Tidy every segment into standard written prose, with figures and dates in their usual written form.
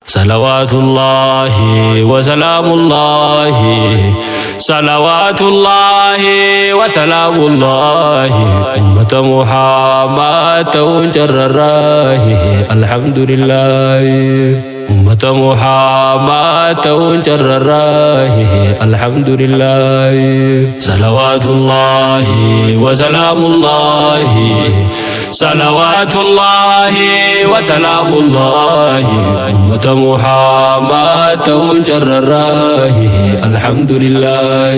صلوات الله وسلام الله صلوات الله وسلام الله أمة محمد تنجر الراه الحمد لله أمة محمد تنجر الراه الحمد لله صلوات الله وسلام الله صلوات الله وسلام الله أمة محمد تنجر الراه الحمد لله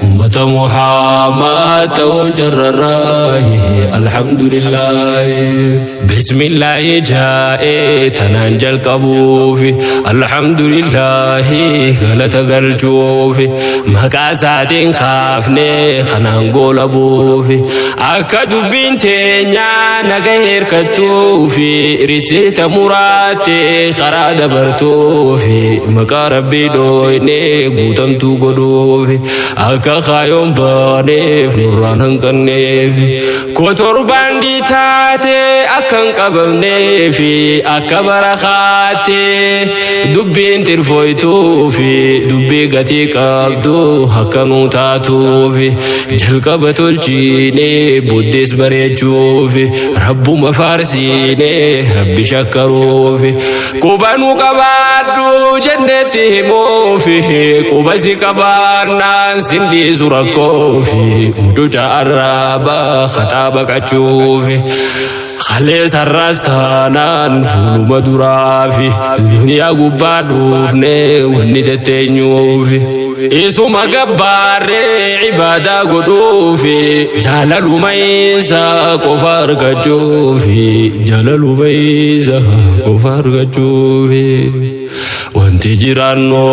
أمة محمد تنجر الراه الحمد لله بسم الله جاء تنانجل قبوفي الحمد لله غلط قلجوفي مقاسات خافني خنانقول أبوفي أكد بنتينيا نغير كتوفي رسيت مراتي خراد برتوفي مقاربي دويني قوتمتو قدوفي akka khaayom baneef nurraan hanqanneefi kotorban taate akkan qabamneefi akka barakaate dubbiin tirfooytuufi dubbii gatii qabdu akka nuu taatuufi jalqaba tolchiinee booddees bareechuufi rabbuma faarsiinee rabbi shakkaruufi qubanuu qabaadhu jennetti himuufi qubasi qabaannaan sindi surakofi muduja araba khataba kachufi khale sarrastanan fulu madurafi dunya gubadufne wonni tetenyufi isuma gabbare ibada godufi jalalu maysa kofar gajufi jalalu maysa kofar gajufi wanti jiranno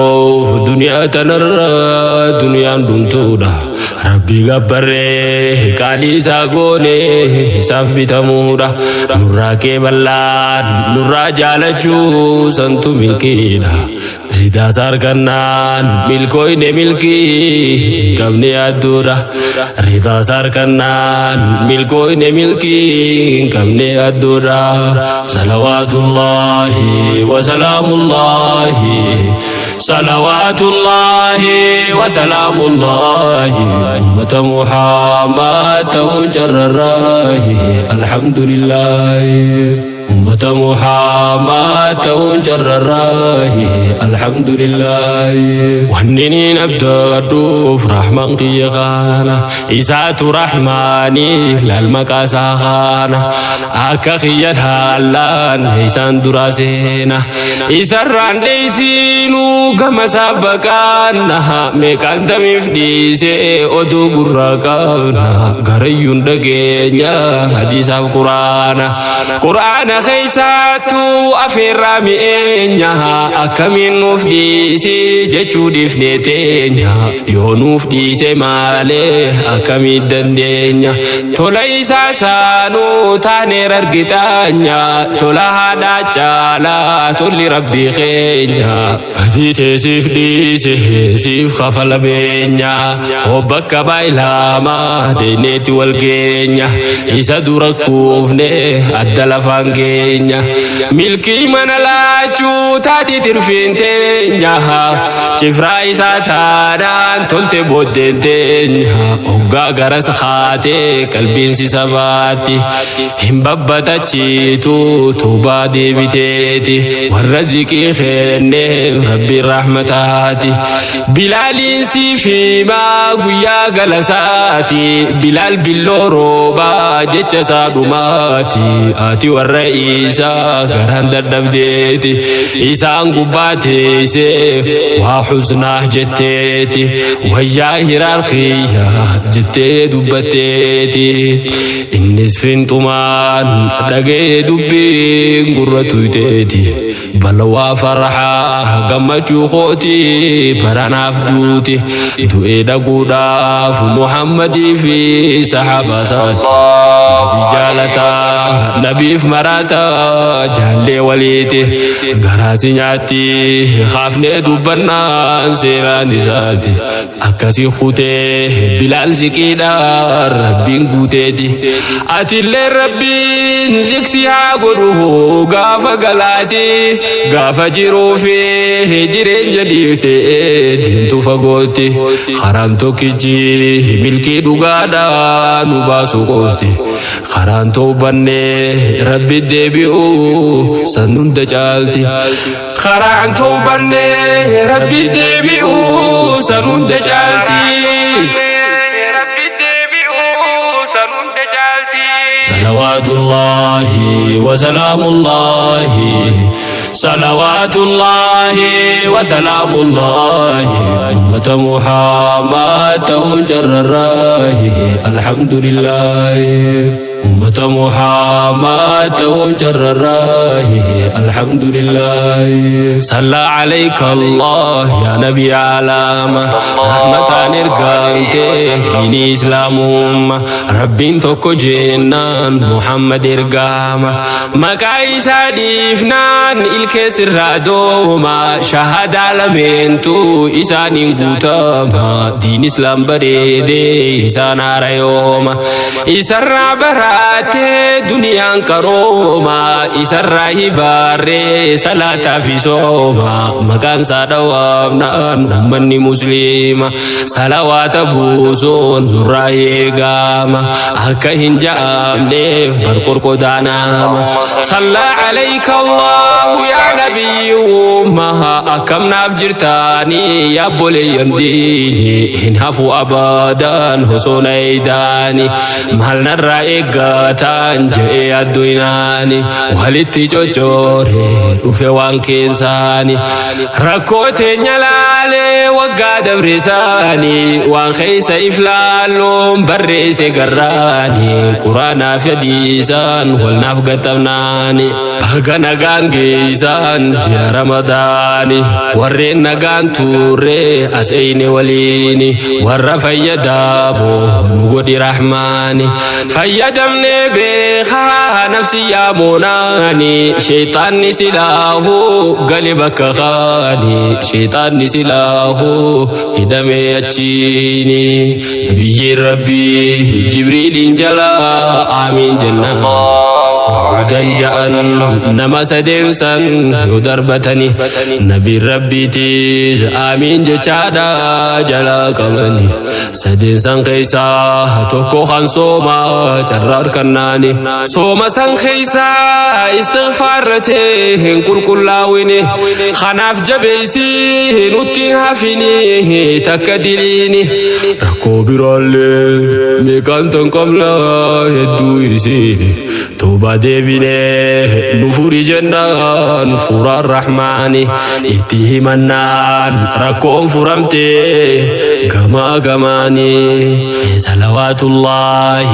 dunya tanarra dunyan duntuda rabbi gabbare kali sagone hisab bitamuda nurra ke ballan nurra jalachu santu milkina rida sarkanan milkoine milki kabne adura rida sarkanan milkoine milki kabne adura salawatullahi wa salamullahi صلوات الله وسلام الله أمة محمد تنجر الراه الحمد لله أمة محمد تنجر الراه الحمد لله وهنين أبدا الروف رحمن قيغانا إسات رحماني للمكاسا خانا أكا خيال هالان إسان دراسينا إسران ديسينو كما سابقانا ميكان تمفديسي أدو قرقانا غريون دقينيا حديث قرآن خيساتو أفرامي إنيا أكمين نفديسي جتشو دفنتينيا يو نفديسي مالي أكمي دندينيا توليسا سانو تاني ررقتانيا تولا هادا چالا تولي ربي خينيا هديتي سيف ديسي سيف خفل بينيا وبكا بايلاما دينيتي والكينيا إسا دوركوفني أدلفانكينيا ملكي من لاچو تاتي ترفينتينيا چفرا إسا تادان تولتي بودنتينيا أوغا غرس خاتي قلبين سي سباتي هم ببتا چيتو توبا دي بيتيتي والرزقي خيرني ربي رحمتاتي بلال سي فيما قويا غلساتي بلال بلو روبا جيچ سادوماتي آتي والرئيسا غران دردبديتي إسان قباتي سي وحزناه جتيتي وهيا هيرارخيا جتي دبتيتي إنس فين دقي دبين قرتو تيتي بلوا فرحا قمتو خوتي براناف دوتي دوئي دقوداف محمدي في صحابة سات جالتا نبيف مراتا جالي وليتي غراسي نياتي خافني دوبنا سيراني ساتي أكاسي خوتي بلال سكيدا ربين قوتيتي أتي اللي ربين زكسي عقره غافا غلاتي gaafa jiruu fi jireenya dhiiftee deemtu fagootti karaan tokkichi milkii dhugaadhaa nu baasu qooti karaan toobannee rabbi deebi'u san hunda caalti karaan toobannee rabbi deebi'u san hunda caalti صلوات الله وسلام الله صلوات الله وسلام الله أمة محمد وجر الراه الحمد لله أمة محمد وجر الراه الحمد لله صلى عليك الله يا نبي عالم رحمة نرقانك دين إسلام ربين توكو جنان محمد إرقام مكايس ديفنان الكسر رادوما شهد علمين تو إسان قوتما دين إسلام بريدي إسان عريوما إسان براتي دنيا كروما إسرائي باري صلاة في سوما مكان سادوامنا أمني مسلمة صلوات بوزون زرائي قاما أكهن جامني برقر قدانا صلى عليك الله يا نبي أمها أكم نافجرتاني يا بولي ينديني هنهفو أبدا حسون أيداني مهل نرى إيقاتان جئي الدويناني walitti cocore dhufe waan keessaani rakkoote nyalaale waggaa dabresaani waan keessa iflaalloon barreesse garraani quraanaaf hadiisaan walnaaf gatamnaani baga nagaan geessaan ji'a ramadaani warreen nagaan turre as eyne waliini warra fayyadamoo nu godhi rahmaani fayyadamne beekaa nafsi yaamonaani shaytaanni silaahu gali bakka qaani shaytaanni silaahu hidhame achiini nabiyyi rabbii jibriiliin jala aamiin jenna وعدن جأن نما سدنسن يدربتني نبي ربي تيج آمين جچادا جلا قمني سدنسن قيسا توكو خان سوما جرار كناني سوما سن خيسا استغفارته كل لاويني خناف جبيسي نوتين هافيني تكدليني ركو برالي ميكان تنقم لا يدو يسيني توبا ديبيني نفوري جنان فورا الرحمن اتيه منان ركون فرمتي كما كماني صلوات الله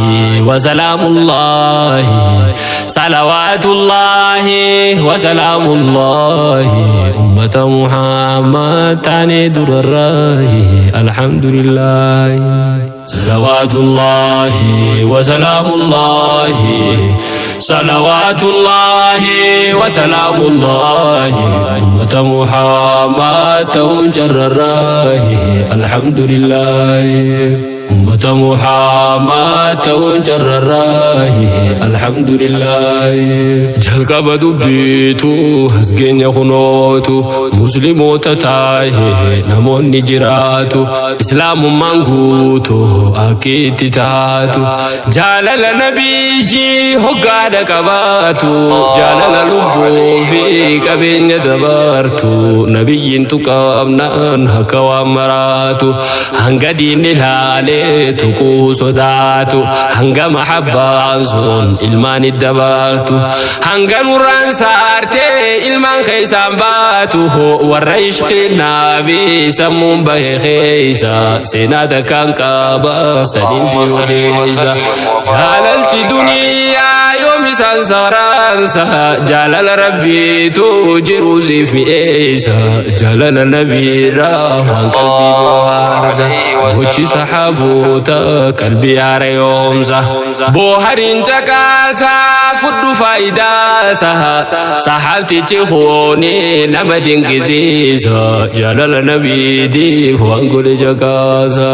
وسلام الله صلوات الله وسلام الله أمة محمد تاني در الراي الحمد لله صلوات الله وسلام الله صلوات الله وسلام الله أمة محمد تنجر الراي الحمد لله أمة محمد تنجر الراي الحمد لله جلق بدبيتو هزقين يخنوتو مسلمو تتاي نمون نجراتو إسلام منغوتو أكيد تاتو جالل نبيجي هقاد كباتو جالل لبو في كبين دبارتو نبي تقامنان هكوا مراتو هنقدين الهالي تكو صداتو هنگا محبان زون ilmaan iddabartu hanga nurraan saarte ilmaan keeysaan baatu warra ishqii naabii sammuun bahe keeysa seenaa takkaan qaba saniin fi waleeysa jaalalti duniyaa yoom isaan saraansa jaalala rabbiitu jiru siif mi'eeysa jaalala nabiirraa waan qalbii bohaarsa gochi saxaaboota qalbii haara yoomsa boohariin caqaasa fudhu faayidaasa saxaabtichi hooni nama dinqisiisa jaalala nabiitiif waan godhe caqaasa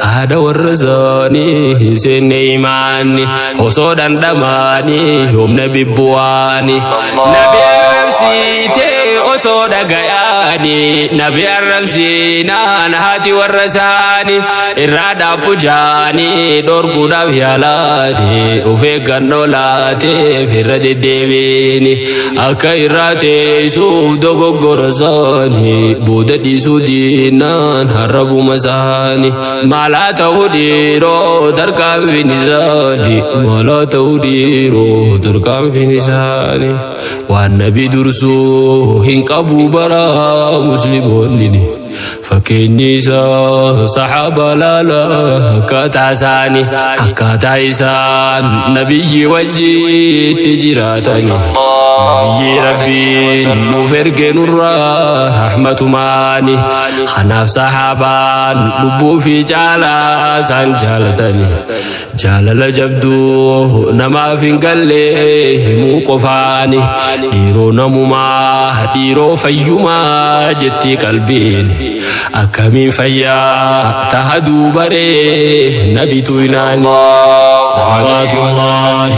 haadha warra isaanii seenne imaanni osoo dhandhamaanii yoom nabi bu'aani nabi arrabsiitee soda gayani nabi arrabsina nahati warasani irada pujani dor kuda yalati ufe ganolati firade devini akairate su dogo gorazani budadi sudina harabu masani mala tawdiro darka binizani mala tawdiro darka binizani wan nabi dursu hinqabu bara muslimun فكنيسا صحابة لا كتاساني كتايسان نبي وجي تجراتني يا ربي نوفرك نورا رحمة ماني خناف صحابان لبو في جالا سان جالتني جالل جبدو نما في قلي موقفاني ديرو نموما ديرو فيما جتي قلبيني أكمل فيا تهدو بري نبي تويناني صلوات الله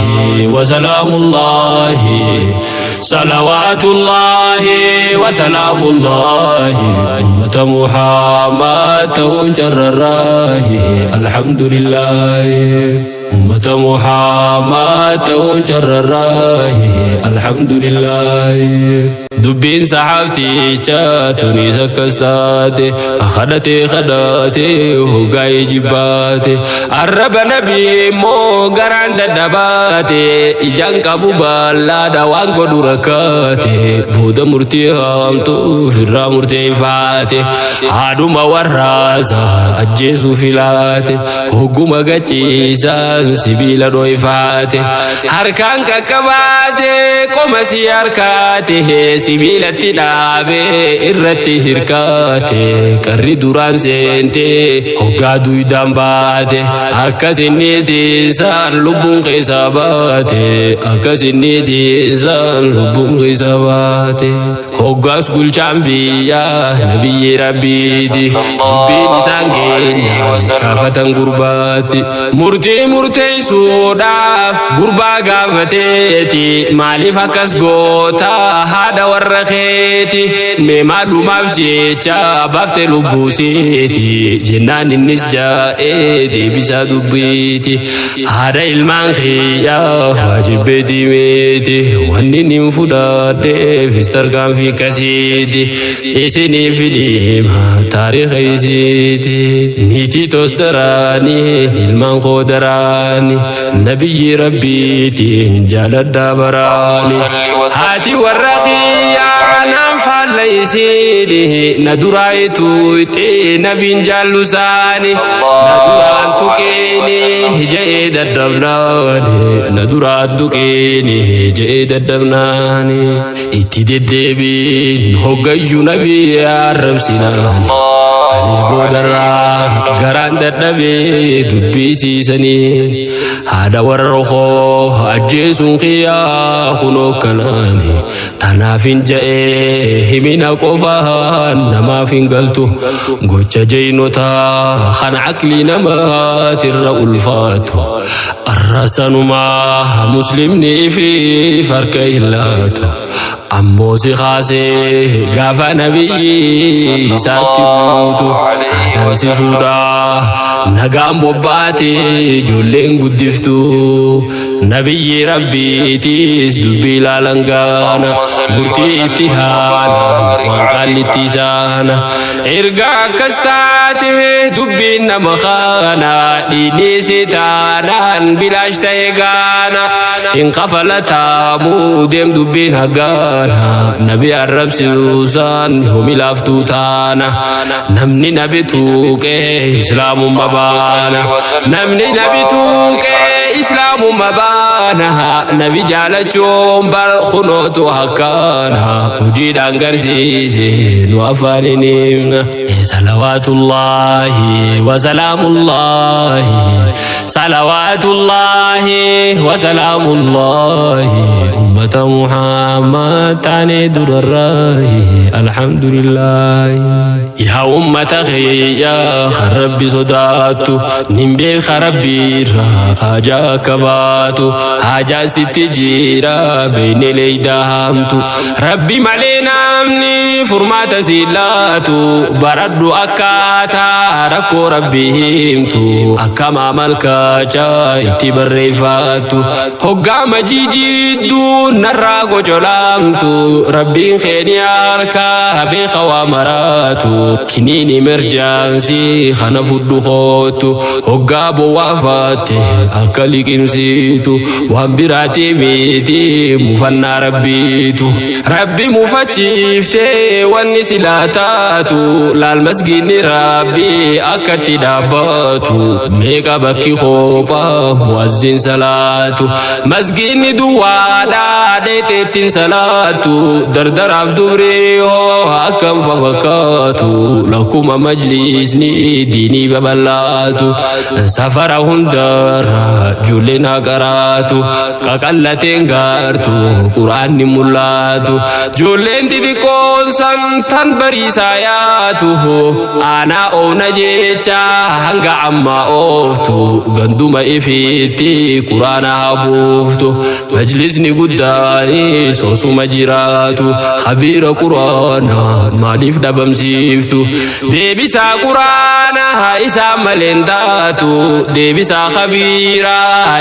وسلام الله صلوات الله وسلام الله أمة محمد تنجر الراي الحمد لله أمة محمد تنجر الراي الحمد لله دبين صحابتي جاتوني سكستاتي خداتي وقاي جباتي الرب نبي مو غران دباتي إجان كابو بالا دوان قدو ركاتي بودا مرتي همتو فرا مرتي فاتي هادو موراسا أجيسو فيلاتي حكومة غتيسا سبيلا رويفاتي هركان ككباتي كومسي هركاتي سبيلتي دابي إرتي هركاتي كري دوران سنتي هقادو يدامباتي أكاسيني تيسان لبون غيساباتي أكاسيني تيسان لبون غيساباتي هقاس قول جامبيا نبي ربيتي ربي نسانجيني كافتن قرباتي مرتي سوداف قربا قافتيتي مالي فكس قوتا هذا ورخيتي مما دوماف جيتشا بافت لبوسيتي جنان النسجا ايدي بسا دبيتي هذا المانخيا واجب بيتي ميتي وانيني مفوداتي فسترقام في كسيتي اسني في ليما تاريخ يسيتي نيتي تصدراني المان خودراني نبي ربيتي جال الدابراني هاتي ورخيا نام فاليسيدي ندرايتو تي نبي جالوساني ندران تكيني جيد الدبناني ندران تكيني جيد الدبناني اتدبين هقيو نبي عربسناني Bodara garanda nabi dubbi sisani hada warroho ajjesun qiya kuno kanani tanafin jae himina qofan nama fingaltu gocha jaynota khan aqli nama tirra ulfatu arrasanuma muslimni fi farkailatu ammosi khase gafa nabi satibutu adasifuda nagam bobbati jullen guddiftu nabi rabbi tis dubila langana burti ittihana waqalitizana irga kastati dubbin namakhana dini sitanan bilashta egana in qafalata mudem dubbin hagana nabi arab siusan humilaftu tana namni nabi tuke islamu mabana namni nabi tuke islamu mabana nabi jala chombar khunotu hakana ujidan garsisi nuafanini salawatullahi wa salamullahi salawatullahi wa salamullahi أمة محمد تعني در الراي الحمد لله. يا أمة غيا خربي صداتو نمبي خربي حاجة كباتو حاجة ستجيرا بين ليدامتو ربي مالينا أمني فرمات زيلاتو بردو أكاتا ركو ربي همتو أكما ملكا جايتي بريفاتو هقا مجيجيدو نراغو جلامتو ربي خيني أركا بخوا مراتو كنيني مرجانسي خنف الدخوتو هقابو وافاتي أكالي كمسيتو وانبراتي ميتي مفنى ربيتو ربي مفتيفتي والنسلاتاتو لالمسجد ربي أكتي داباتو ميقا بكي خوبا موزين صلاتو مسجد دوادا ديتين صلاتو دردر عفدوريو أكم فوقاتو لكم مجلسني ديني ببلاتو سفر هندر جولنا قراتو كاكالتين غارتو قرآن ملاتو جولين دي بيكون سنتان بريساياتو أنا أونا جيتشا هنگا عما أوفتو غندوما إفيتي قرآن هبوفتو مجلسني قداني سوسو مجيراتو خبير قرآن ماليف دبمسيفتو ديبسا قرآن إسا ملنتاتو ديبسا خبيرا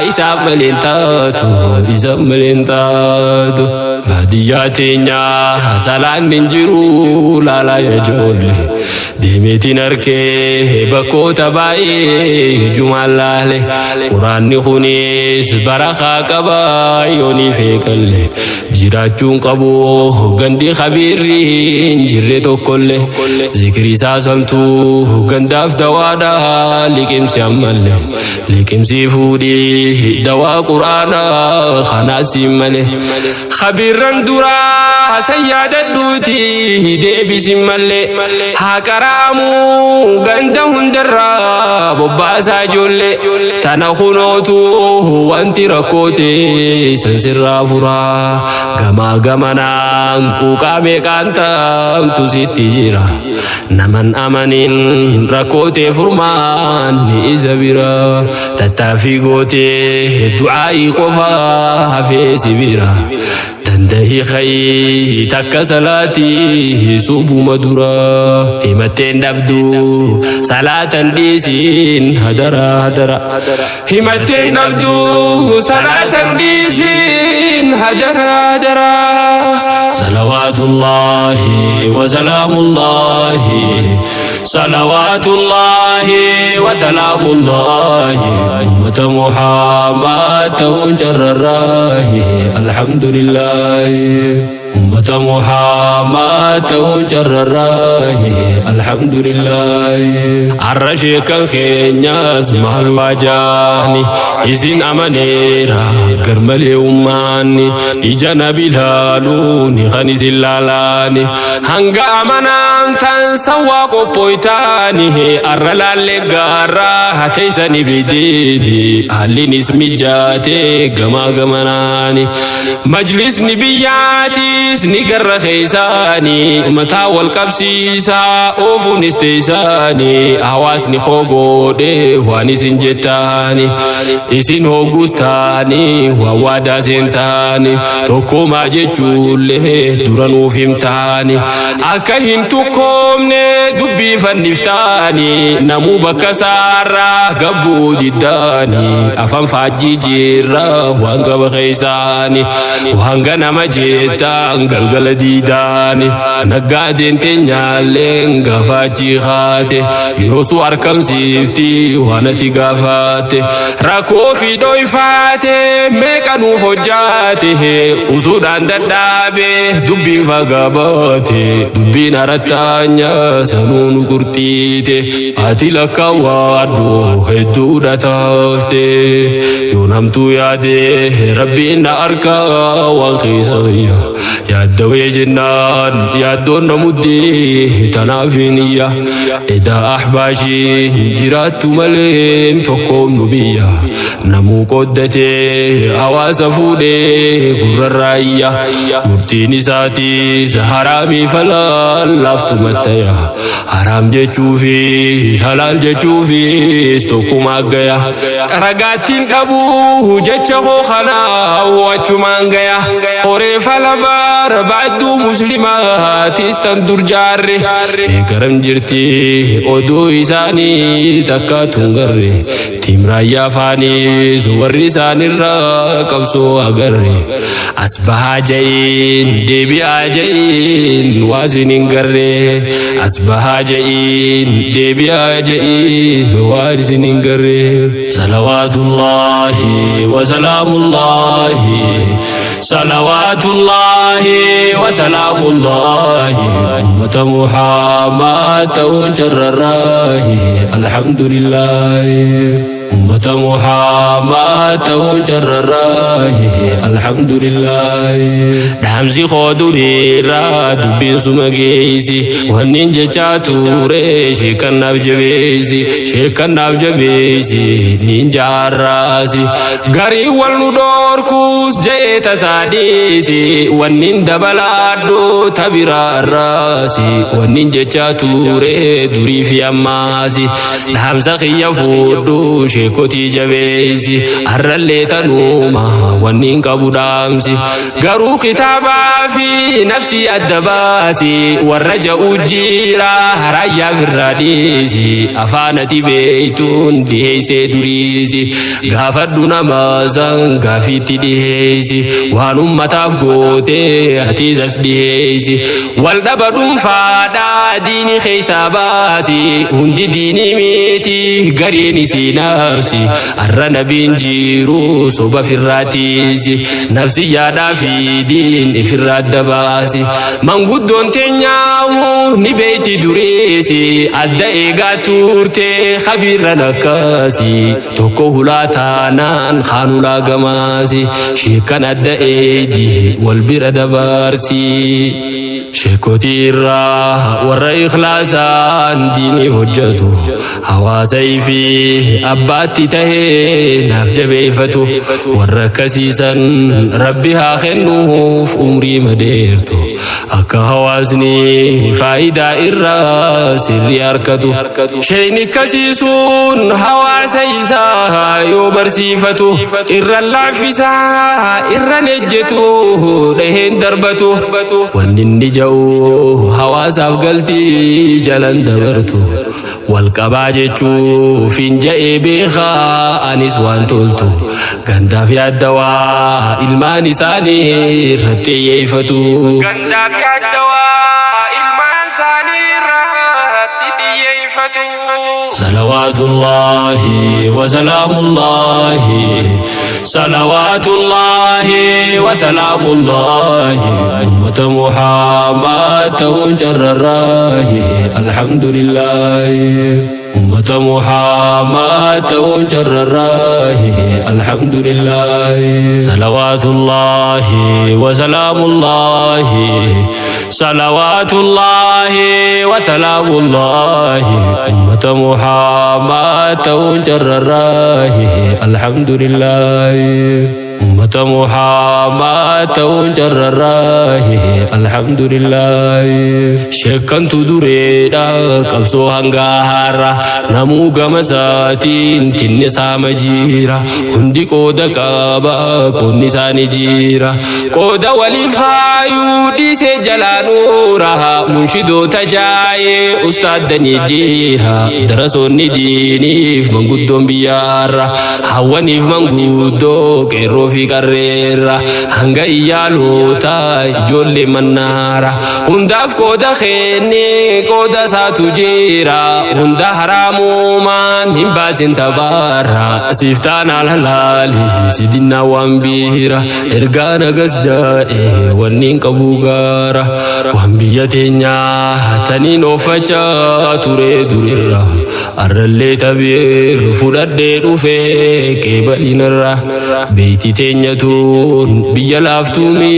إسا ملنتاتو إسا ملنتاتو بادياتينيا سالان ننجرو لالا يجولي ديميتي نركي بكوتا باي جمال لالي قرآن خونيس برخا قبا يوني فيكالي جراچون قبو غندي خبيرين جريتو كل ذكري ساسمتو غنداف دوادا لكم سيامل لكم سيفودي دوا قرآن خناسي ملي خبيرن درا سيادة دوتي دي بسمالي هاكرامو غندا هندرا بباسا جولي تنخنوتو وانتي ركوتي سنسر فرا غما غمانا كوكامي كانتام تسيتي جيرا نمن أمانين ركوتي فرمان إزابيرا تتافي قوتي دعائي قفا في سبيرا تندهي خي تك صلاتي سوبو مدورا همتين نبدو صلاة ديسين هدرا همتين نبدو صلاة ديسين هدرا صلوات الله وسلام الله صلوات الله وسلام الله أمة محمد تنجر الراهي الحمد لله أمة محمد تنجر الراهي الحمد لله عرشي كان خينياس مع الواجاني إذن أمانيرا قرملي أماني إجانا بلالوني خاني زلالاني هنگا أمانان تنسوا قبويتاني أرلالي قارا هتيساني بديدي أهلين اسمي جاتي قما قماناني مجلس نبياتي نقر خيساني متى والقبسيسا أوفو نستيساني حواسني خوغودي واني سنجتاني إسين هوغوتاني ووادا سنتاني توكو ما جيجولي درانو فهمتاني أكهن توكومني دبي فنفتاني نمو بكسارا قبو دداني أفهم فاجي جيرا وانقا بخيساني وانقا نمجيتان galgala diidani naggaadeen teenyaalleen gaafachii haate yoosu arkamsiifti waanati gaafaate rakkoo fi dhoyfaate meeqanuu hojjaate usuudhaan dadhaabe dubbiin fagaabaate dubbiin harattaanya sanuun qurxiite ati lakkaawwaadhu hedduudha taafte yoo namtuu yaade rabbiin na arkaa waan keessa ya الدوي جنان يا دون مدي تنافينية إذا أحباشي جرات ملين تقوم نبيا نمو قدتي أواز فودي قرر الرأية مرتيني ساتي سحرامي فلا لفت متيا حرام جيشوفي حلال جيشوفي استوكم أقيا رقاتين أبو جيشو خنا وچمان غيا خوري فلبار بعدو مسلمات استندر جاري كرم جرتي ودو إساني تكا تنغري تمرايا فاني زور إساني الرقم سو أغري أصبح جاين ديبي جاين وازنين غري أصبح جاين ديبي جاين وازنين غري صلوات الله وسلام الله صلوات الله وسلام الله أمة محمد وجر الراهي الحمد لله أمة محمد وجر الراهي الحمد لله دامزي خودوري راد بيسو مجيسي وننجا چاتوري شيكن نبجبيسي شيكن نبجبيسي نينجا راسي غري والندور كوس جيتا ساديسي ونن دبلادو تبرا راسي وننجا چاتوري دوري في أماسي دامزا خيا فودو شيكوتي جبيسي أرلي تنوما ونن كبودامسي غرو خطابا في نفسي الدباسي والرجاء الجيرا هرايا في الراديسي أفانتي بيتون ديسي دريسي غافدنا مازن غافتي ديسي وانم متاف قوتي هتيزس ديسي والدبدون فادا ديني خيسا باسي هندي ديني ميتي غريني سينافسي الرنبين جيرو صوبا في الراتيسي نفسي يادا في دين في الردباسي من قدون تنياو نبيتي دريسي أدى إيغا تورتي خبير نكاسي توكو هلا تانان خانو لا غماسي شيكان أدى إيدي والبير دبارسي شيكوتي الراه ورى إخلاصان ديني هجتو حواسي فيه أباتي تهي ناف جبيفتو ورى كسيسا ربها خنوه في أمري مديرتو أكا حواسني فايدة إرى سري أركتو شيني كسيسون حواسيسا يوبرسيفتو إرى اللعفسا إرى نجتو دهين دربتو ونن جو حواسا بقلتي جلن دبرتو والقباجتو فين جائي بيخا أنيس وان تولتو غندا في الدواء الماني ساني رتي يفتو غندا في الدواء الماني ساني رتي يفتو صلوات الله وسلام الله صلوات الله وسلام الله أمة محمد وجر الراهي الحمد لله أمة محمد وجر الراهي الحمد لله صلوات الله وسلام الله صلوات الله وسلام الله أمة محمد وجر الراهي الحمد لله أمة محمد وجر الراهي الحمد لله شكن تدريدا قبسو هنغارا نمو غمساتين تنسا مجيرا هندي قودا قابا كوني ساني جيرا قودا ولفايو دي سجلانورا منشدو تجاي أستاذ دني جيرا درسوني ديني من قدوم بيارا حواني من قدو كيرو في كريرا هنگا إيالوتا جولي منارا هنداف كودا خيني كودا ساتو جيرا هندا حرامو من همباس انتبارا سيفتان الهلالي سيدنا وانبيرا إرغانا قسجائي ونين كبوغارا وانبيتينيا تنين فجا توري دوريرا أرلي تبير فوداد دي دوفي كيبالين الرا بيتي teenyatuun biyya laaftuumi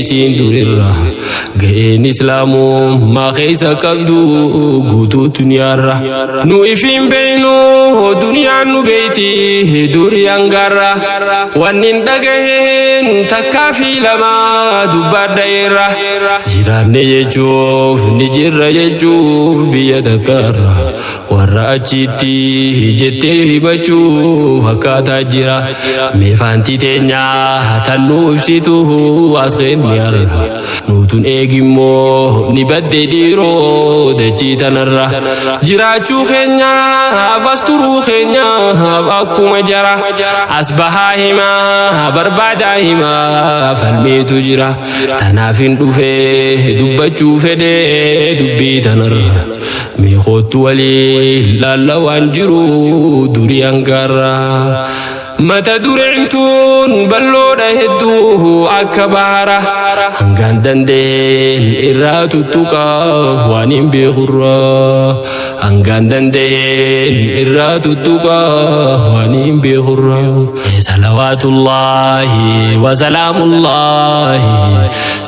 siin durirra ga'een islaamu maa keessa qabdu guutuu duniyaarra nu ifiin beeynu duniyaan nu beeyti duriyaan garra wannin dhagaheen takkaa fi lama dubbadha irra jiraanne jechuuf ni jirra jechuuf biyya takkaarra warra achitti jettee himachuuf akkaataa jira meefaanti teenyaa tan nu ibsitu as keenni arra nuutun eegimmoo ni badde dhiiroo dachii tanarra jiraachuu keenyaaf as turuu keenyaaf akkuma jara as bahaa himaa barbaadaa himaa falmeetu jira tanaaf hin dhufee dubbachuu fedhee dubbii tanarra meeqootu walii laalla waan jiru durii hangaarra mata dureemtuun balloodha hedduu akka bahara hangaan dandeen irraa tuttuqa waan hin beekurra hangaan dandeen irraa tuttuqa waan hin beekurra salawaatullaahi wa salaamullaahi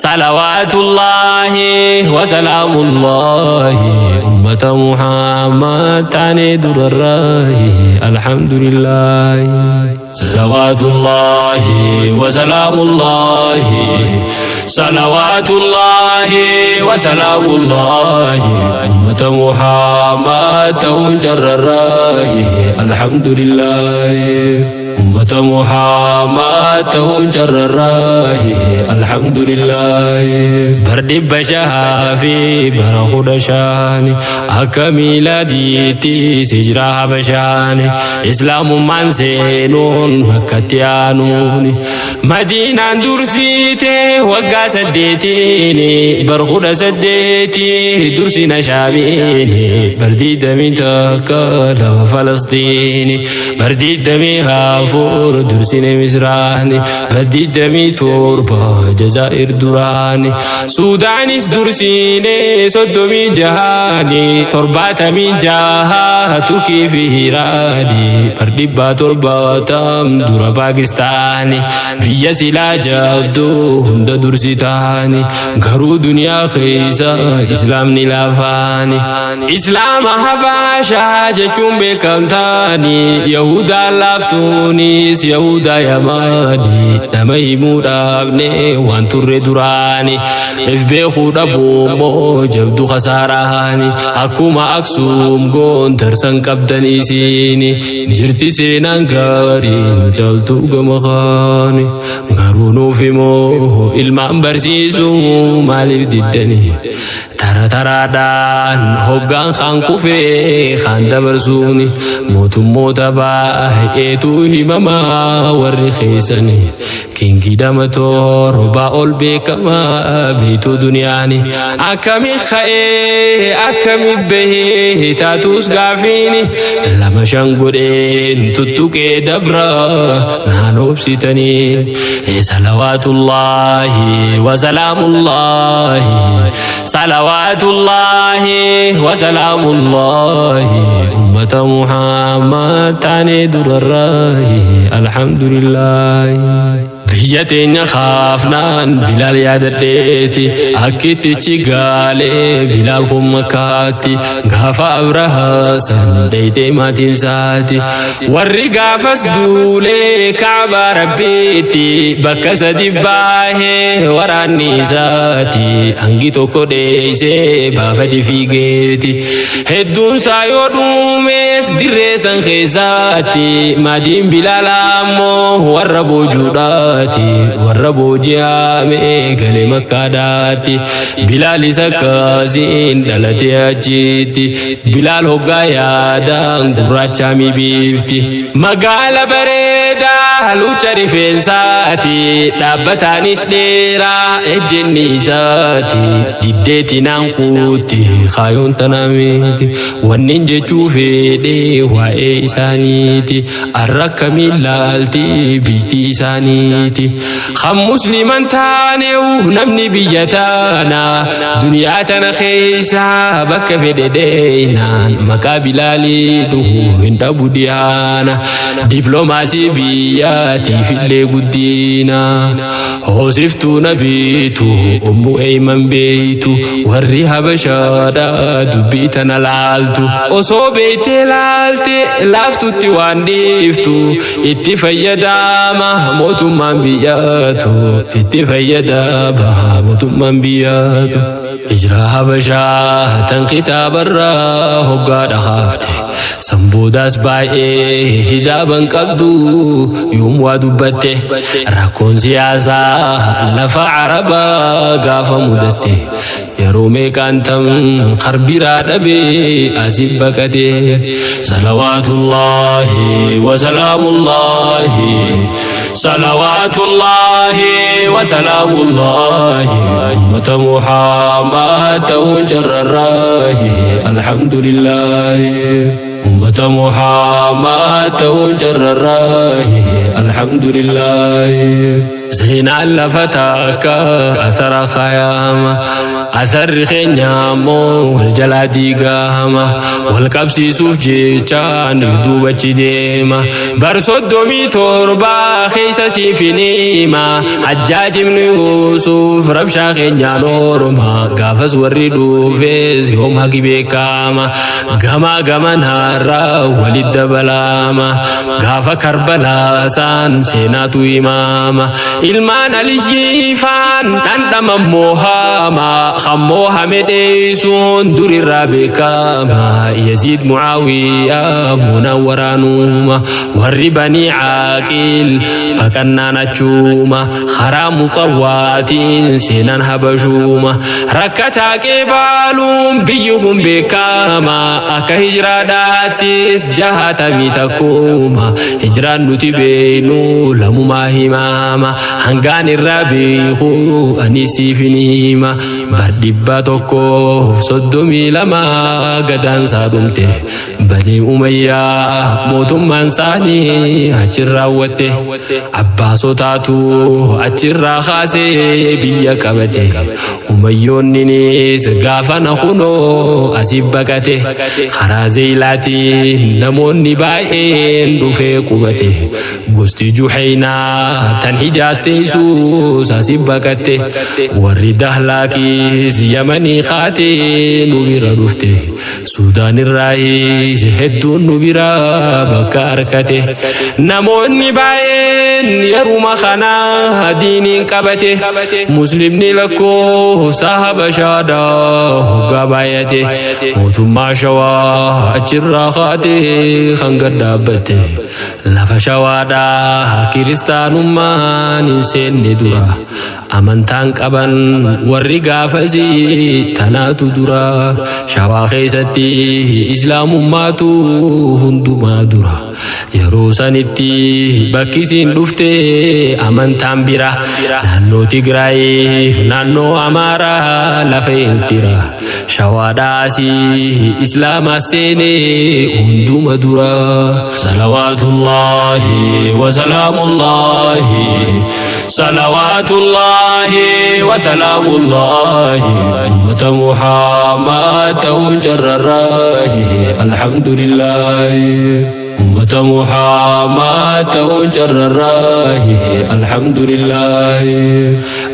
salawaatullaahi wa salaamullaahi ummata muhammad taane durarraahi alhamdulillaahi صلوات الله وسلام الله صلوات الله وسلام الله أمة محمد تنجر الراي الحمد لله أمة محمد تنجر الراي الحمد لله برد بشها في برخود شاني أكميلاديتي سجرها بشاني إسلام من سينون مكتيانوني مدينة درسيتي وقا سديتيني برخود سديتي درسي نشابيني بردي دمي تاكال فلسطيني بردي دمي هافور درسي مزراني بردي دمي توربا جزائر دراني سودانيس درسيني صدومي جهاني ترباتمي جاها تركي في هيراني بردي ترباتم دورا باكستاني بيا سلا جابدو هند درسيتاني غرو دنيا خيسا اسلام نلافاني اسلام حباشا جچون بكمتاني يهودا لافتونيس يهودا يماني نمي مودابني وان تر دراني افبي خودا بومو جبدو خساراني اكوما اكسوم غون ترسن قبدني سيني جرتي سينان غارين جلتو غمخاني غارونو فيمو ilmaan barsiisuu maaliif diddanii tara taraadhaan hoggaan kan kufee kan dabarsuuni mootummoota baay'eetu himamaa warri keessanii kingidama torba ol beekamaa beektuu duniyaani akkami ka'ee akkami bahee taatus gaafiini lama shan godheen tuttuqee dabra naan obsitanii salawaatullaahi wa salaamullaahi salawaatullaahi wa salaamullaahi ummata muhammad taane durarraahi alhamdulillaahi biyya teenya kaafnaan bilaal yaadadheeti akkittichi gaalee bilaal kun makkaatti gaafa abrahaasan daytee maatiin saati warri gaafas duulee kaaba rabbiitti bakka sadi baahee waraanni isaati hangi tokko dheeysee baafati fiigeeti hedduun saa yoo dhuumees dirree san keessaatti maadiin bilaal ammoo warra boojuudhaa warra booji'ame gale makkaadhaatti bilaal isa akkasiin dhalate achitti bilaal hoggaa yaadaan gurraachami biifti magaala bareedaa lucha rifeensaati dhaabbataanis dheeraa ejjenni isaati diddeeti naan kuutti kaayoon tanamiti wannin jechuu fedhee waa'ee isaaniiti arra akkamiin laalti biltii isaaniiti سنيتي خم مسلما تاني ونمني بيتانا دنياتنا خيسا بك في دينا مكابلالي دو هند بوديانا دبلوماسي بياتي في اللي قدينا وصفتو نبيتو أمو أيمن بيتو وريها بشارة دبيتنا لالتو وصو بيتي لالتي لافتو تيوان ديفتو اتفايدا موتو من بياتو اتفايدا موتو من بياتو إجراها بشا تنقيتا برا هقا دخافتي سنبوداس باي حجابا قبدو يوم ودبته ركون سياسة لفا عربا قافا مدته يرومي كانتم خربي رادبي أسيب بكته صلوات الله وسلام الله صلوات الله وسلام الله أمة محمد وجر الراي الحمد لله أمة محمد وجر الراي الحمد لله زين الفتاك أثر خيام أثر خنيامو والجلادي قاما والكبسي سوف جيشان بدو بچديما برسود دومي توربا خيسا سيفينيما حجاج من يوسف ربشا خنيا نورما قافز وردو فيز يوم حقي بيكاما قما نهارا ولد بلاما قافا كربلا سان سيناتو إماما ilmaan aliyyifaan dhandhama moohamaa khammoo hamedheeysuun durirraa beekamaa Yaziid Mucaawiyaa munawwaraanuuma warri banii caaqil baqannaan achuuma karaa muxawwaatiin seenan habashuuma rakkataa qeebaaluun biyyi kun beekamaa akka hijraadhaattis 60 hijraan nuti beenu lamumaa himaama hangaan irraa beeku ani siifinima bardibba tokko 32 gadaan saadumte banii umayyaa mootummaan saanii achirraa watte abbaasotaatu achirraa kaasee biyya qabate umayyoonninis gaafa na kunoo asii baqate karaa zeeylaatiin namoonni baay'een dhufee qubate gosti juhaynaa tan hijaasteessuus asii baqatte warri dahlaakis yamanii kaatee nu bira dhufte Sudaan irraayis hedduun nu bira bakka arkate namoonni baay'een yeruma kanaa diiniin qabate muslimni lakkoo sahabashaadhaa hoggaa baay'ate mootummaa shawaa achirraa kaatee kan gad dhaabbatte lafa shawaadhaa kiristaanummaan hin seenne dura amantaan qaban warri gaafasii tanaatu dura shawaa keessatti islaamummaatu hundumaa dura yeroo sanitti bakkisiin dhufte amantaan bira naannoo Tigraayiif naannoo Amaaraa lafa iltira shawaadhaasii islaamaa seene hunduma dura salawaatullaahi wa salaamullaahi صلوات الله وسلام الله أمة محمد وجر الراي الحمد لله أمة محمد وجر الراي الحمد لله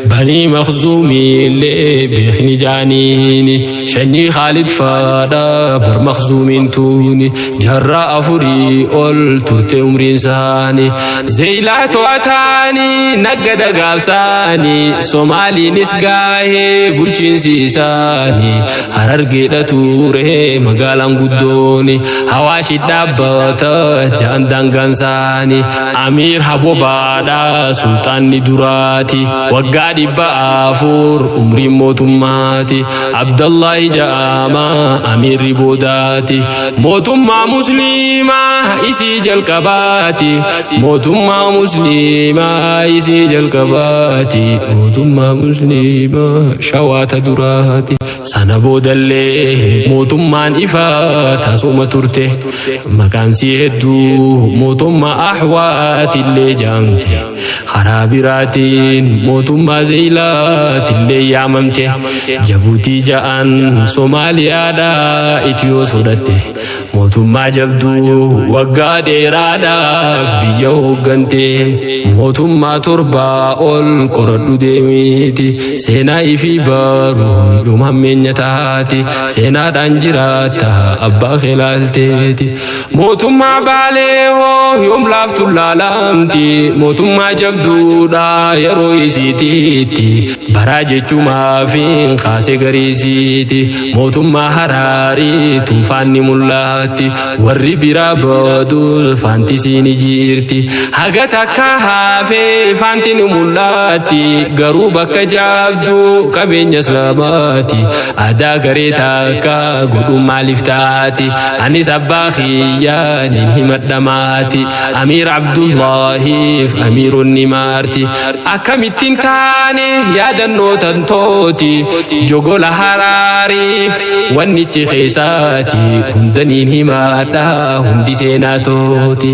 بني مخزومي اللي بيخني جانيني شني خالد فادا بر مخزومين توني جرى أفري قل ترتي عمري إنساني زيلات وعتاني نقد قابساني صومالي نسقاهي بلچين سيساني هررقي لتوري مقالان قدوني هواشي دابتا جان دنگان ساني أمير حبو بادا سلطان ندراتي وقا waggaa 400 umrii mootummaati. Abdallahi ja'ama amiirri boodaati. Mootummaa musliimaa isii jalqabaati. Mootummaa musliimaa isii jalqabaati. Mootummaa musliimaa shawaata duraati. Sana boodallee mootummaan ifaa tasuma turte. Maqaan sii hedduu mootummaa ahwaatillee jaamte. Karaa biraatiin mootummaa Zeeyilaatillee yaamamte. Jabuutii ja'an Somaaliyaadhaa Itiyoos fudhatte. Mootummaa jabduu waggaa dheeraadhaaf biyya hooggante. Mootummaa 7 ol qoradhu deemiti. Seenaa ifii baruu yoom hammeenya taati. Seenaadhaan jiraata abbaa kee laalteeti. Mootummaa Baalee hoo yoom laaftu laalamti. Mootummaa jabduudha yeroo isiitiitti. Baraa jechuumaafiin kaasee gariisiiti. Mootummaa Haraarii tunfaanni mul'aatti. Warri biraa booduu faantisiin jirti. Haga takka haafee faantiin mul'aatti. Garuu bakka jabduu qabeenya islaamaati. Aadaa garee takka godhuun maaliif taati. Anis abbaa kiyyaan hin himadhamaati. Amiir Abdullahiif amiironni maarti. Akkamittiin taane yaadannoo tantooti. Jogola Haraariif wannichi keessaati. Hundaniin himadha hundi seenaa tooti.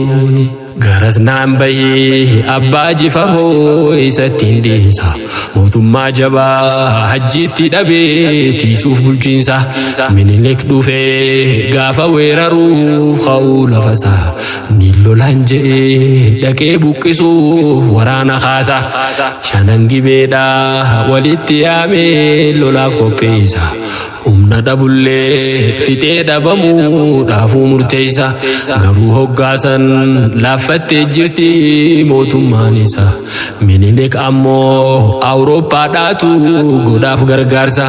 Garas naan bahee abbaa jifaroo isatti hin dhiisa. Mootummaa jabaa hajjiitti dhabee tiisuuf bulchiinsa. Minilik dhufee gaafa weeraruuf ka'uu lafasaa. Ni lolaan je'ee dhaqee buqqisuuf waraana kaasa. Shanan gibeedhaa walitti yaamee lolaaf qopheessa. Humna dhabullee fixee dhabamuudhaafuu murteessa. Garuu hoggaasan laaffattee jirti mootummaan isaa. Minilik ammoo Awurooppaadhaatu godhaaf gargaarsa.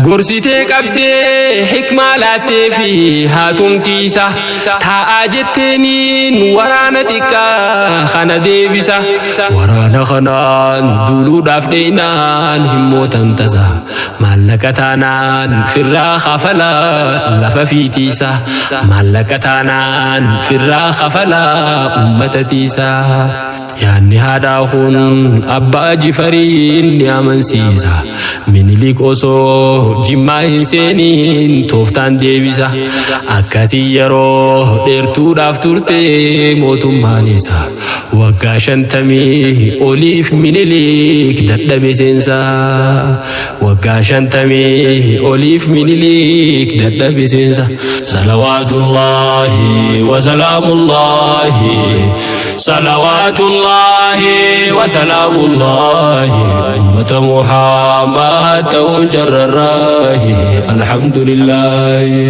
Gorsitee qabdee hikmaa laattee fi haatumtiisa. Taa'aa jetteeniin waraana xiqqaa kana deebisa. Waraana kanaan duuluudhaaf dheeyinaan hin mootan tasa. Maallaqa taanaan firraa khafalaa lafa fiitiisa. Maallaqa taanaan firraa khafalaa ummata tiisa. Yaanni haadhaa kun abbaa jifariin ni amansiisa. Minilik osoo jimmaa hin seeniin tooftaan deebisa. Akkasii yeroo dheertuudhaaf turte mootummaan isaa. Waggaa 50 oliif Minilik dadhabe seensa. Waggaa 50 oliif Minilik dadhabe seensa. Salawaatullaahi wa salaamullaahi. Salawaatullaahi wa salaamullaahi. Ummata Muhammad ta'uun jarrarraahi. Alhamdulillaahi.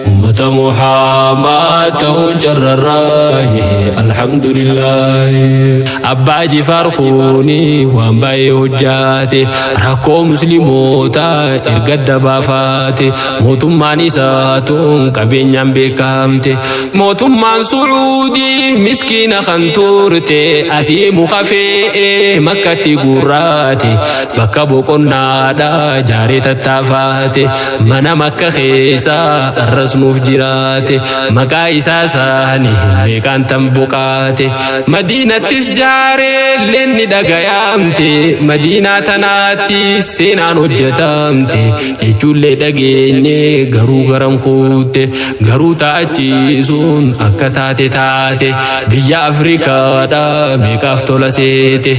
Ummata Muhammad ta'uun jarrarraahi. Alhamdulillaahi. Abbaa Jifaar kuni waan baay'ee hojjaate. Rakkoo musliimotaa erga dabaafaate. Mootummaan isaatuun qabeenyaan beekamte. Mootummaan Sucuudii miskiina kan turte. Asii muka fe'ee makkatti gurraate. Bakka boqonnaadhaa jaaree tattaafaate. Mana makka keessaa arrasnuuf jiraate. Maqaa isaa saani beekaan tan boqaate. Madiinattis jaaree leenni dhagayaamte. Madiinaa tanaatti seenaan hojjetamte. Jechuullee dhageenye garuu garam kuutte. Garuu taa'achiisuun akka taate taate. Biyya Afrikaadhaa meeqaaf tola seete.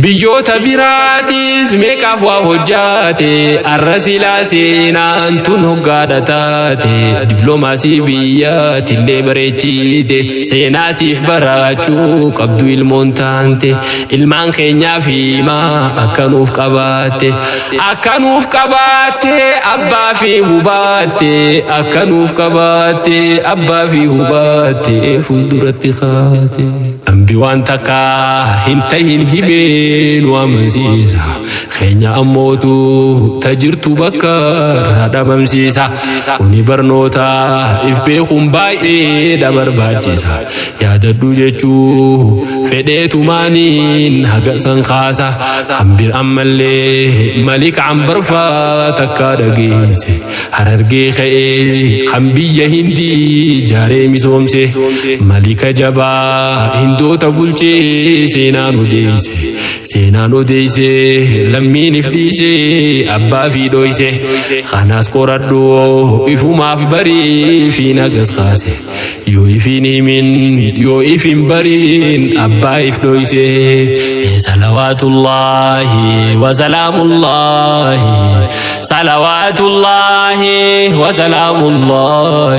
Biyyoota biraatis meeqaaf waa hojjaate. Arra silaa seenaan tun hoggaadha taate. Diploomaasii biyyaatillee bareechite. Seenaa siif baraachuu qabdu ilmoon taante. Ilmaan keenyaaf himaa akkanuuf qabaatte. Akkanuuf qabaatte abbaa fi hubaatte. Akkanuuf qabaatte abbaa fi hubaatte fuulduratti kaate. أنبي وانتكا هنتين هبين ومنسيسا خينيا أموتو تجرتو بكر هذا ممسيسا وني برنوتا إفبيخم باي دبر باجيسا يا ددو جيشو فديتو مانين هقا سنخاسا خمبير أمالي ملك عم برفا تكا دقيسي هررقي خي خمبية هندي جاري مسومسي ملك جبا هندو تبولشي سينانو ديسي لمين فديسي أبا في دويسي خاناس قردو إفو ما في بري في نقص خاسي يو إفيني من يو إفين برين أبا إف دويسي صلوات الله وسلام الله صلوات الله وسلام الله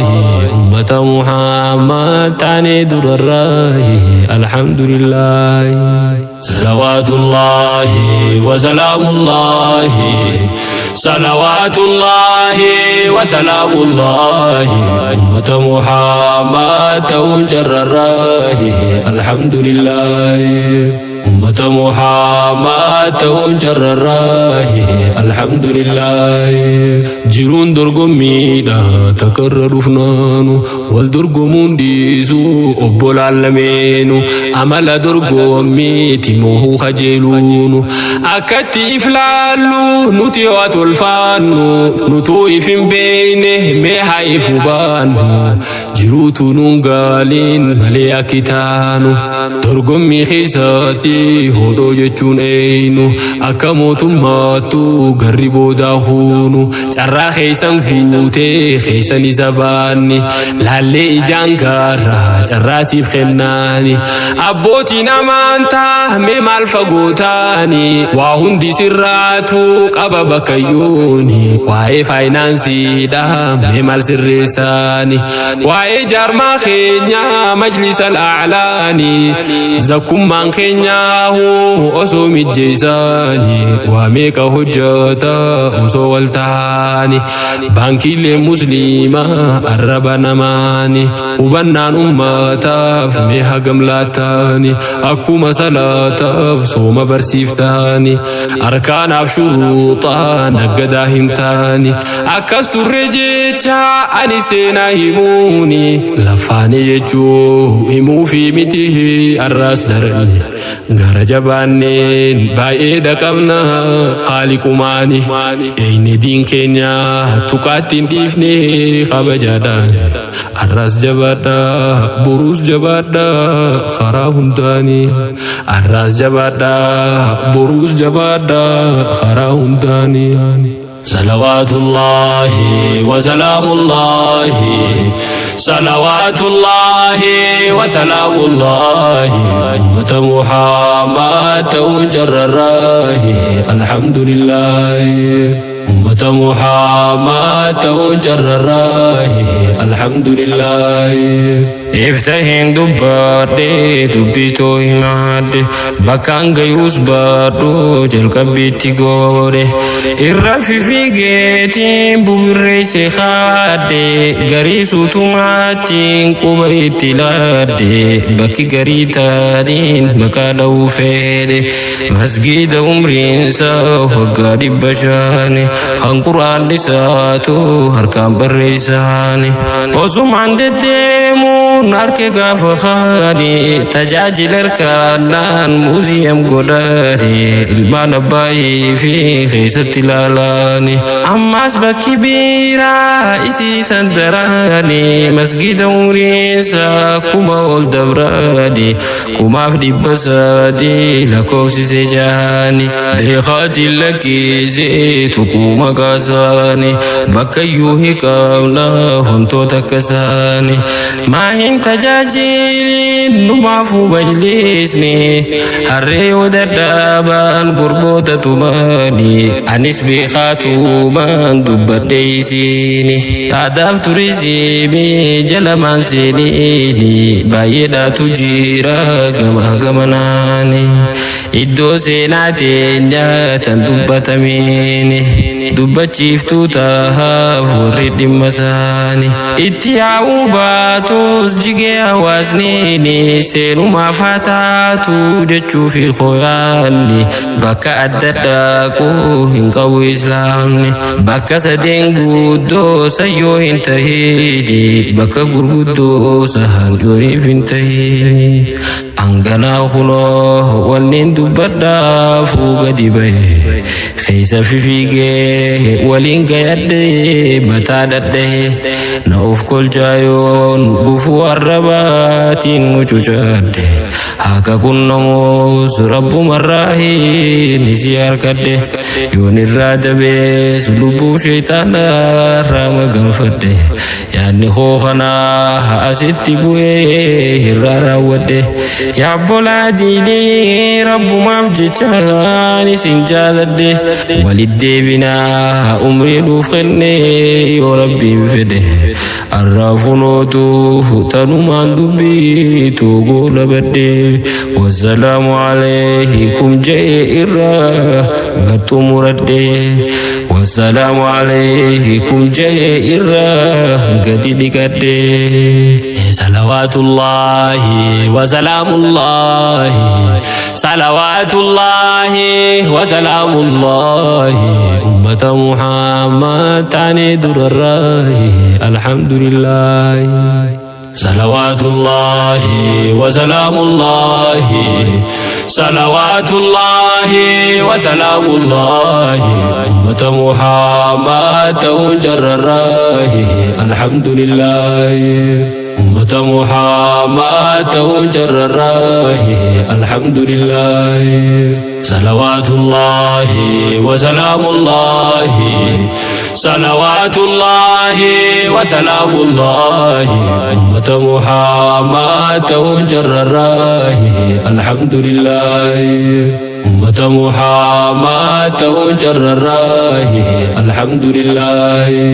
أمة محمد تاني در الراي الحمد لله صلوات الله وسلام الله صلوات الله وسلام الله أمة محمد تنجر الراي الحمد لله أمة محمد تنجر الراي الحمد لله جيرون درقمي لا تكرر فنانو والدرقمون ديزو أبو العالمين أمل درقمي تيموه خجلون أكتي إفلالو نتيوات الفانو نتو إفن بينه ميهاي فبانو جيروتو نونغالين مليا كتانو درقمي خيساتي هودو جتشون اينو أكاموتو ماتو غريبو داخونو carraa keessan guutee keessani zabaanni laallee ijaan gaarraa carraa siif kennaani abbootiin amantaa mee maal fagootaani waa hundi sirraatu qaba bakayyooni waa'ee faayinaansiidha mee maal sirreessaani waa'ee jaarmaa keenyaa majlisa al'aalaani zakkummaan keenyaahu osoo mijjeessaani waa meeqa hojjata osoo waltaani بانكي مسلمة الربنا ماني وبنان أمتاف ميها قملاتاني أكو مسالات صوم برسيفتاني أركان أفشروطا نقداهم تاني أكست الرجيتا أني سينا هموني لفاني يجو همو في مته الراس درني غار جبانين باي دقمنا قالي كماني اين دين كينيا تقاتين ديفني خبجادان الراس جبادا بروس جبادا خراهم داني الراس جبادا بروس جبادا خراهم داني صلوات الله وسلام الله صلوات الله وسلام الله أمة محمد تنجر الراي الحمد لله أمة محمد تنجر الراي الحمد لله افتحين دبادي دبيتو هنادي بكان غيوس بادو جلق بيتي غوري الرفي في جيتين ببري سيخادي غريسو تماتين قبيتي لادي بكي غريتانين مكالو فيدي مسجد عمرين ساو غادي بشاني خان قرآن لساتو هركان بريساني وصم عند الديمو نارك غافخاني تجاجل الكالان موزيم قداري البان باي في خيسة الالاني عماس بكبيرا إسي سندراني مسجد وريسا كما والدبراني كما في بسادي لكوسي سجاني بيخاتي لكي زيت وكما كاساني بكيوه كامنا هنتو تكساني ما هم تجاجيل نمافو بجلسني هريو دردابان قربوتا تماني أنس بخاتو من دبرديسيني تعداف تريزيمي جلمان سينيني بايدا تجيرا قما قمناني iddoo seenaa teenya tan dubbatameen dubbachiiftuu tahaaf warri dhimma isaanii itti yaa'uu baatus jigee hawaasni seenumaaf haa taatu jechuufi qoyaanni bakka adda dhaquu hin qabu islaamni bakka sadeen guddoo sayyoo hin tahini bakka gurguddoo sahan duriif hin tahini anganaa kunoo wanneen dubbadhaafuu gadi bahe keessa fifiigee waliin gayadhee mataa dhadhee na of kolchaayoon gufuu arrabaatiin mucucaadhe haka kunnamoos rabbumarraahi nisi harkadhe yoon irraa dabees lubbuuf sheexaanarraa maganfadhe yaadni koo kanaa asitti bu'ee irraa raawwadhe yaabbolaa diinii rabbumaaf jechaan isin jaaladhe walit deebinaa umrii nuuf kenne yoo rabbiin fedhe arraafunootu tanumaan dubbiitu goolabadhe wassalaamu alaykum jee irraa gattu muradhe wassalaamu alaykum jee irraa gadi dhiqadhe salawatullahi wa salaamullahi salawatullahi wa salaamullahi ummata muhammad taane durarrahi alhamdulillahi salawatullahi wa salaamullahi salawatullahi wa salaamullahi ummata muhammad taun jarrarrahi alhamdulillahi ummata muhammad taun jarrarrahi alhamdulillahi salawatullahi wa salaamullahi salawatullahi wa salaamullahi ummata muhammad taun jarrarrahi alhamdulillahi ummata muhammad taun jarrarrahi alhamdulillahi